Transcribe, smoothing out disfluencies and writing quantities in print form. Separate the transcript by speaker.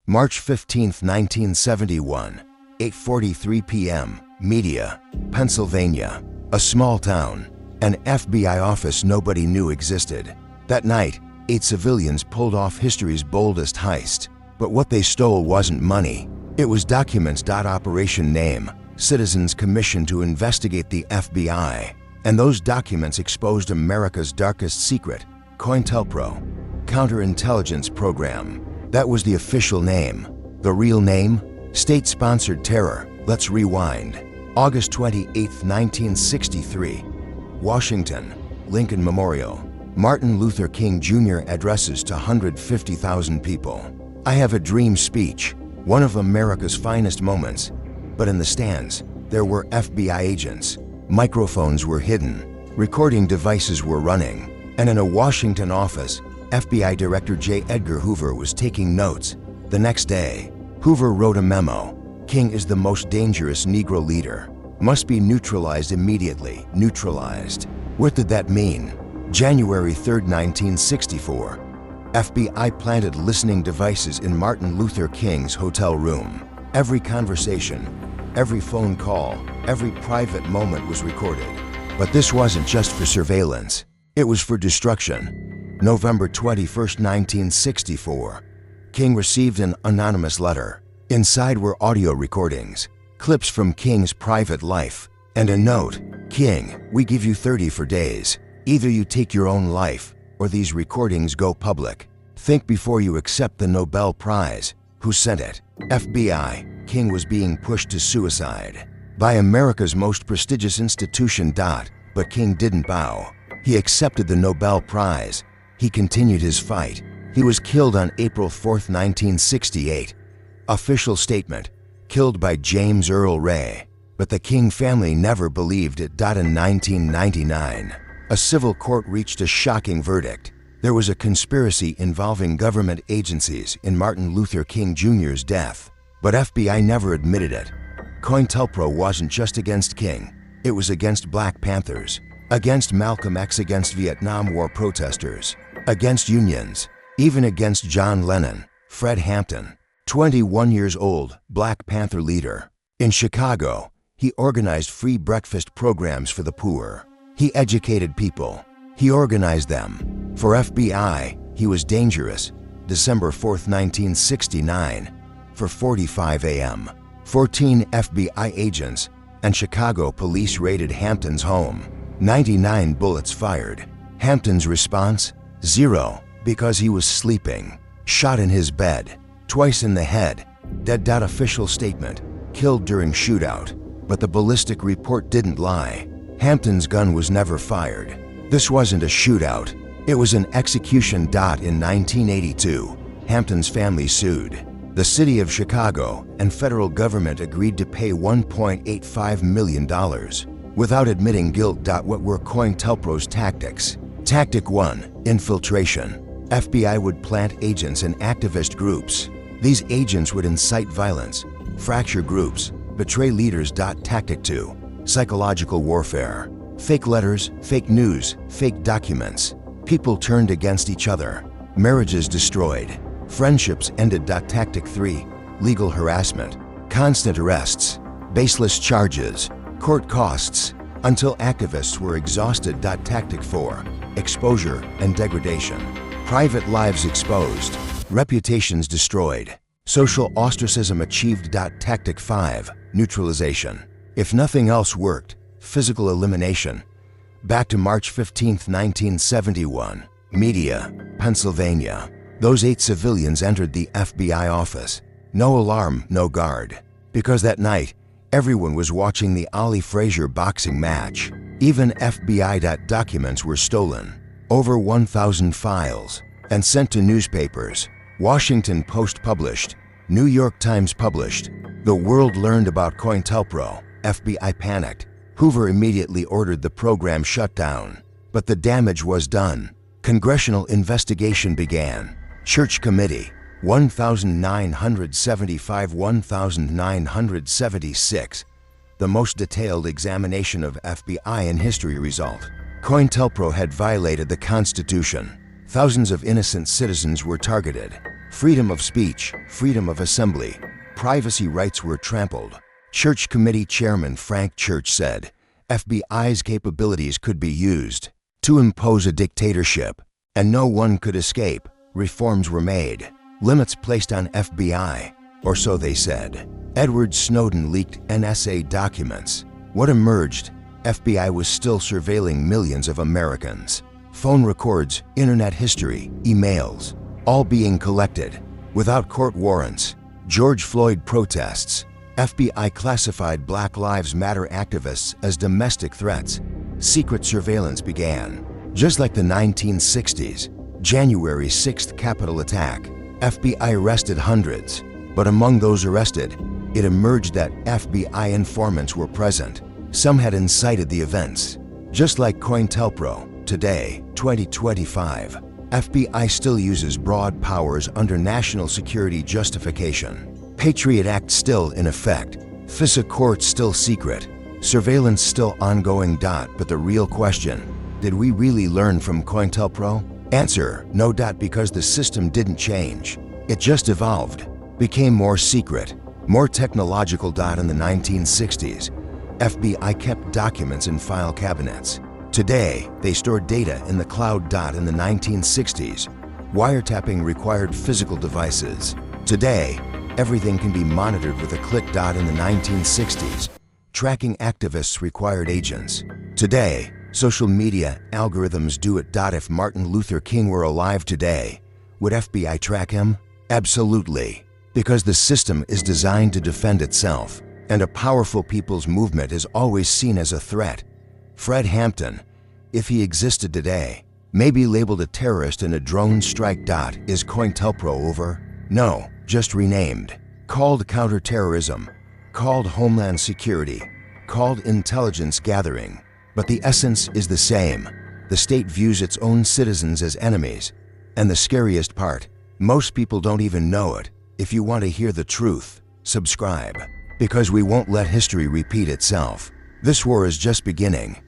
Speaker 1: March 15, 1971, 8:43 p.m., Media, Pennsylvania, a small town, an FBI office nobody knew existed. That night, 8 civilians pulled off history's boldest heist. But what they stole wasn't money. It was documents. Operation name, Citizens Commission to investigate the FBI. And those documents exposed America's darkest secret, COINTELPRO, Counterintelligence Program. That was the official name. The real name? State-sponsored terror. Let's rewind. August 28, 1963. Washington, Lincoln Memorial. Martin Luther King Jr. addresses to 150,000 people. I have a dream speech, one of America's finest moments. But in the stands, there were FBI agents. Microphones were hidden. Recording devices were running. And in a Washington office, FBI Director J. Edgar Hoover was taking notes. The next day, Hoover wrote a memo. King is the most dangerous Negro leader. Must be neutralized immediately. Neutralized. What did that mean? January 3, 1964. FBI planted listening devices in Martin Luther King's hotel room. Every conversation, every phone call, every private moment was recorded. But this wasn't just for surveillance. It was for destruction. November 21, 1964. King received an anonymous letter. Inside were audio recordings, clips from King's private life, and a note. King, we give you 30 for days. Either you take your own life, or these recordings go public. Think before you accept the Nobel Prize. Who sent it? FBI. King was being pushed to suicide by America's most prestigious institution. But King didn't bow. He accepted the Nobel Prize. He continued his fight. He was killed on April 4, 1968. Official statement: killed by James Earl Ray. But the King family never believed it. In 1999, a civil court reached a shocking verdict. There was a conspiracy involving government agencies in Martin Luther King Jr.'s death. But FBI never admitted it. COINTELPRO wasn't just against King. It was against Black Panthers, against Malcolm X, against Vietnam War protesters, against unions, even against John Lennon. Fred Hampton, 21 years old, Black Panther leader. In Chicago, he organized free breakfast programs for the poor. He educated people. He organized them. For FBI, he was dangerous. December 4, 1969, 4:45 a.m., 14 FBI agents and Chicago police raided Hampton's home. 99 bullets fired. Hampton's response? 0, because he was sleeping. Shot in his bed, twice in the head. Dead. Official statement: killed during shootout. But the ballistic report didn't lie. Hampton's gun was never fired. This wasn't a shootout. It was an execution. In 1982, Hampton's family sued. The city of Chicago and federal government agreed to pay $1.85 million without admitting guilt. What were COINTELPRO's tactics? Tactic 1: infiltration. FBI would plant agents in activist groups. These agents would incite violence, fracture groups, betray leaders. Tactic 2: psychological warfare. Fake letters, fake news, fake documents. People turned against each other. Marriages destroyed. Friendships ended. Tactic 3: legal harassment. Constant arrests, baseless charges, court costs, until activists were exhausted. Tactic 4: exposure and degradation. Private lives exposed, reputations destroyed, social ostracism achieved. Tactic 5: neutralization. If nothing else worked, physical elimination. Back to March 15, 1971, Media, Pennsylvania. Those 8 civilians entered the FBI office. No alarm, no guard. Because that night, everyone was watching the Ali Frazier boxing match. Even FBI. Documents were stolen. Over 1,000 files. And sent to newspapers. Washington Post published. New York Times published. The world learned about COINTELPRO. FBI panicked. Hoover immediately ordered the program shut down. But the damage was done. Congressional investigation began. Church Committee, 1975, 1976. The most detailed examination of FBI in history result. COINTELPRO had violated the Constitution. Thousands of innocent citizens were targeted. Freedom of speech, freedom of assembly, privacy rights were trampled. Church Committee Chairman Frank Church said, FBI's capabilities could be used to impose a dictatorship, and no one could escape. Reforms were made, limits placed on FBI, or so they said. Edward Snowden leaked NSA documents. What emerged? FBI was still surveilling millions of Americans. Phone records, internet history, emails, all being collected without court warrants. George Floyd protests. FBI classified Black Lives Matter activists as domestic threats. Secret surveillance began. Just like the 1960s, January 6th Capitol attack, FBI arrested hundreds. But among those arrested, it emerged that FBI informants were present. Some had incited the events. Just like COINTELPRO, today, 2025, FBI still uses broad powers under national security justification. Patriot Act still in effect, FISA courts still secret, surveillance still ongoing. But the real question, did we really learn from COINTELPRO? Answer, no. Because the system didn't change. It just evolved, became more secret, more technological. In the 1960s, FBI kept documents in file cabinets. Today, they store data in the cloud. In the 1960s, wiretapping required physical devices. Today, everything can be monitored with a click. In the 1960s, tracking activists required agents. Today, social media algorithms do it. If Martin Luther King were alive today, would FBI track him? Absolutely, because the system is designed to defend itself, and a powerful people's movement is always seen as a threat. Fred Hampton, if he existed today, may be labeled a terrorist in a drone strike. Is COINTELPRO over? No, just renamed. Called counterterrorism, called homeland security, called intelligence gathering. But the essence is the same. The state views its own citizens as enemies. And the scariest part, most people don't even know it. If you want to hear the truth, subscribe. Because we won't let history repeat itself. This war is just beginning.